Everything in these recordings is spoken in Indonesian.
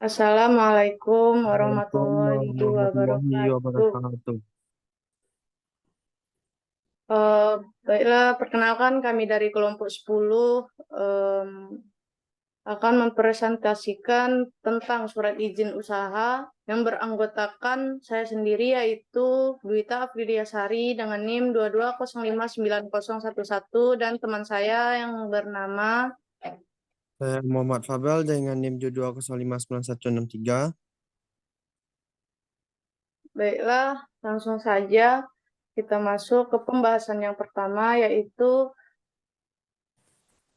Assalamualaikum Waalaikumsalam warahmatullahi warahmatullahi wabarakatuh. wabarakatuh. Eh, Baiklah, perkenalkan kami dari kelompok 10 em, akan mempresentasikan tentang surat izin usaha yang beranggotakan saya sendiri yaitu Dwita Afridiasari dengan NIM 2205911 dan teman saya yang bernama. Saya Muhammad Fabel dengan NIM 220591163. Baiklah, langsung saja kita masuk ke pembahasan yang pertama yaitu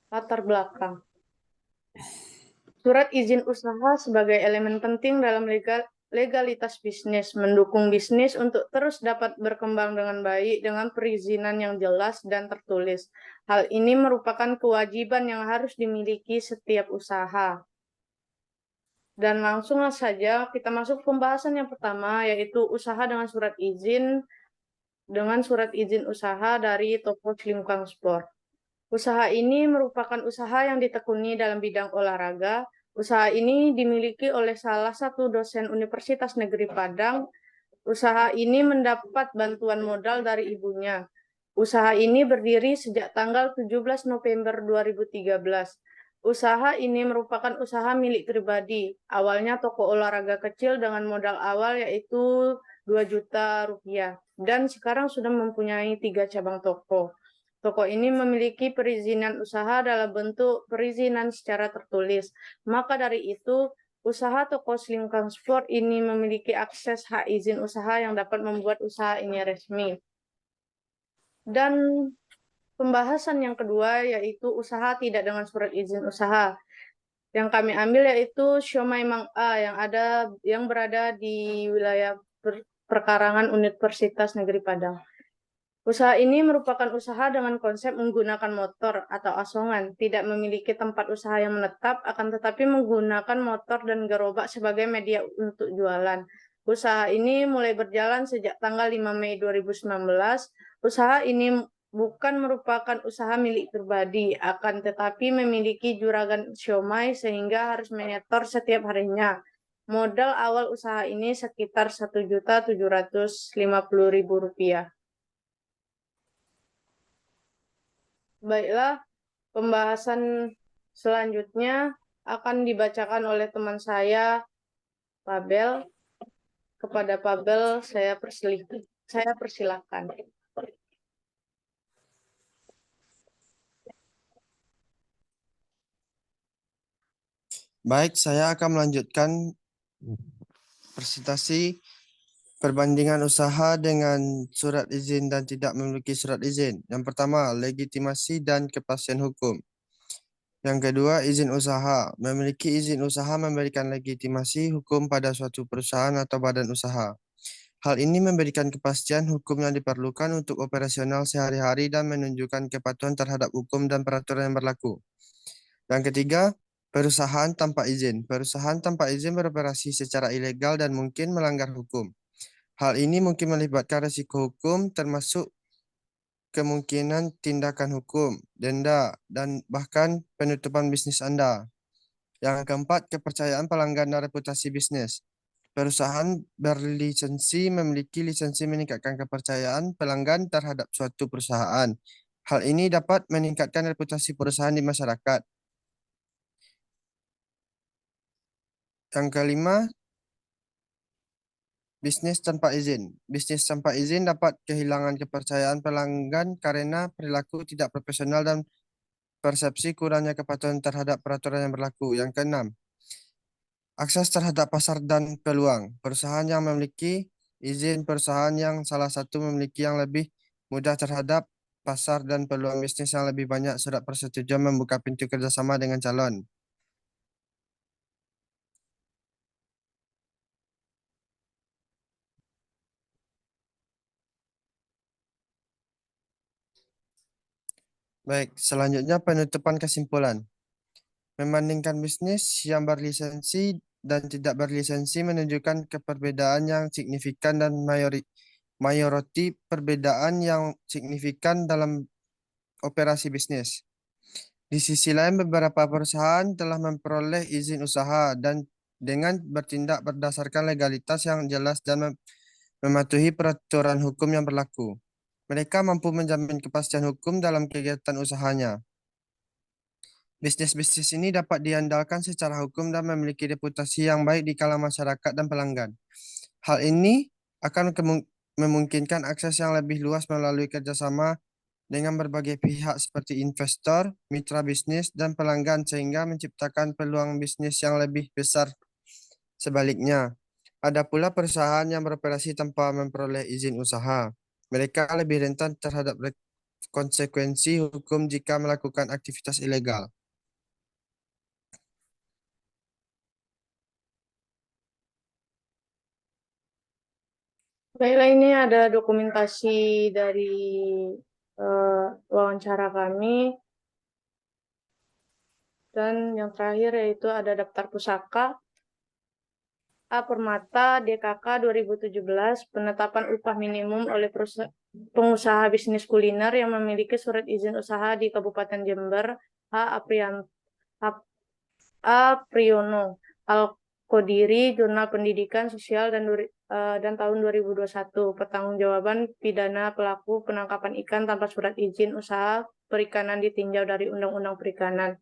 latar belakang. Surat izin usaha sebagai elemen penting dalam legalitas bisnis, mendukung bisnis untuk terus dapat berkembang dengan baik dengan perizinan yang jelas dan tertulis. Hal ini merupakan kewajiban yang harus dimiliki setiap usaha. Dan langsung saja kita masuk pembahasan yang pertama, yaitu usaha dengan surat izin usaha dari toko Slimkang Sport. Usaha ini merupakan usaha yang ditekuni dalam bidang olahraga. Usaha ini dimiliki oleh salah satu dosen Universitas Negeri Padang. Usaha ini mendapat bantuan modal dari ibunya. Usaha ini berdiri sejak tanggal 17 November 2013. Usaha ini merupakan usaha milik pribadi. Awalnya toko olahraga kecil dengan modal awal yaitu 2 juta rupiah. Dan sekarang sudah mempunyai 3 cabang toko. Toko ini memiliki perizinan usaha dalam bentuk perizinan secara tertulis. Maka dari itu, usaha toko Slimkang Sport ini memiliki akses hak izin usaha yang dapat membuat usaha ini resmi. Dan pembahasan yang kedua yaitu usaha tidak dengan surat izin usaha. Yang kami ambil yaitu Siomay Mang A yang berada di wilayah perkarangan Universitas Negeri Padang. Usaha ini merupakan usaha dengan konsep menggunakan motor atau asongan, tidak memiliki tempat usaha yang menetap, akan tetapi menggunakan motor dan gerobak sebagai media untuk jualan. Usaha ini mulai berjalan sejak tanggal 5 Mei 2019. Usaha ini bukan merupakan usaha milik pribadi, akan tetapi memiliki juragan siomay sehingga harus menyetor setiap harinya. Modal awal usaha ini sekitar Rp1.750.000. Baiklah, pembahasan selanjutnya akan dibacakan oleh teman saya, Pabel. Kepada Pabel, saya persilahkan. Baik, saya akan melanjutkan presentasi perbandingan usaha dengan surat izin dan tidak memiliki surat izin. Yang pertama, legitimasi dan kepastian hukum. Yang kedua, izin usaha. Memiliki izin usaha memberikan legitimasi hukum pada suatu perusahaan atau badan usaha. Hal ini memberikan kepastian hukum yang diperlukan untuk operasional sehari-hari dan menunjukkan kepatuhan terhadap hukum dan peraturan yang berlaku. Yang ketiga, perusahaan tanpa izin. Perusahaan tanpa izin beroperasi secara ilegal dan mungkin melanggar hukum. Hal ini mungkin melibatkan risiko hukum termasuk kemungkinan tindakan hukum, denda, dan bahkan penutupan bisnis Anda. Yang keempat, kepercayaan pelanggan dan reputasi bisnis. Perusahaan berlisensi memiliki lisensi meningkatkan kepercayaan pelanggan terhadap suatu perusahaan. Hal ini dapat meningkatkan reputasi perusahaan di masyarakat. Yang kelima, bisnis tanpa izin. Bisnis tanpa izin dapat kehilangan kepercayaan pelanggan karena perilaku tidak profesional dan persepsi kurangnya kepatuhan terhadap peraturan yang berlaku. Yang keenam, akses terhadap pasar dan peluang. Perusahaan yang memiliki izin perusahaan yang salah satu memiliki yang lebih mudah terhadap pasar dan peluang bisnis yang lebih banyak surat persetujuan membuka pintu kerjasama dengan calon. Baik, selanjutnya penutupan kesimpulan. Membandingkan bisnis yang berlisensi dan tidak berlisensi menunjukkan keperbedaan yang signifikan dan mayoriti perbedaan yang signifikan dalam operasi bisnis. Di sisi lain, beberapa perusahaan telah memperoleh izin usaha dan dengan bertindak berdasarkan legalitas yang jelas dan mematuhi peraturan hukum yang berlaku. Mereka mampu menjamin kepastian hukum dalam kegiatan usahanya. Bisnis-bisnis ini dapat diandalkan secara hukum dan memiliki reputasi yang baik di kalangan masyarakat dan pelanggan. Hal ini akan memungkinkan akses yang lebih luas melalui kerjasama dengan berbagai pihak seperti investor, mitra bisnis, dan pelanggan sehingga menciptakan peluang bisnis yang lebih besar. Sebaliknya, ada pula perusahaan yang beroperasi tanpa memperoleh izin usaha. Mereka lebih rentan terhadap konsekuensi hukum jika melakukan aktivitas ilegal. Baiklah, ini ada dokumentasi dari wawancara kami. Dan yang terakhir yaitu ada daftar pusaka. A. Permata DKK 2017, penetapan upah minimum oleh pengusaha bisnis kuliner yang memiliki surat izin usaha di Kabupaten Jember. A. A. Priyono Al-Qodiri, Jurnal Pendidikan Sosial dan tahun 2021. Pertanggungjawaban pidana pelaku penangkapan ikan tanpa surat izin usaha perikanan ditinjau dari Undang-Undang Perikanan.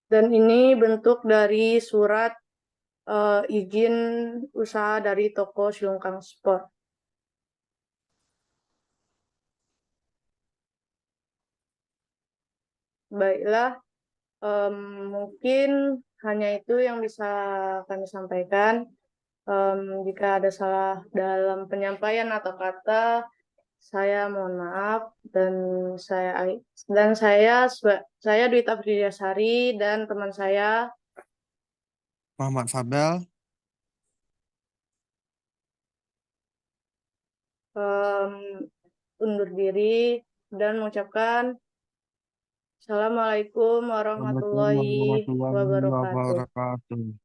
Dan ini bentuk dari surat izin usaha dari toko Silungkang Sport. Baiklah, mungkin hanya itu yang bisa kami sampaikan. Jika ada salah dalam penyampaian atau kata, saya mohon maaf saya Dwi Afridiasari dan teman saya Muhammad Fabel, em, undur diri dan mengucapkan Assalamualaikum Assalamualaikum warahmatullahi warahmatullahi wabarakatuh. wabarakatuh.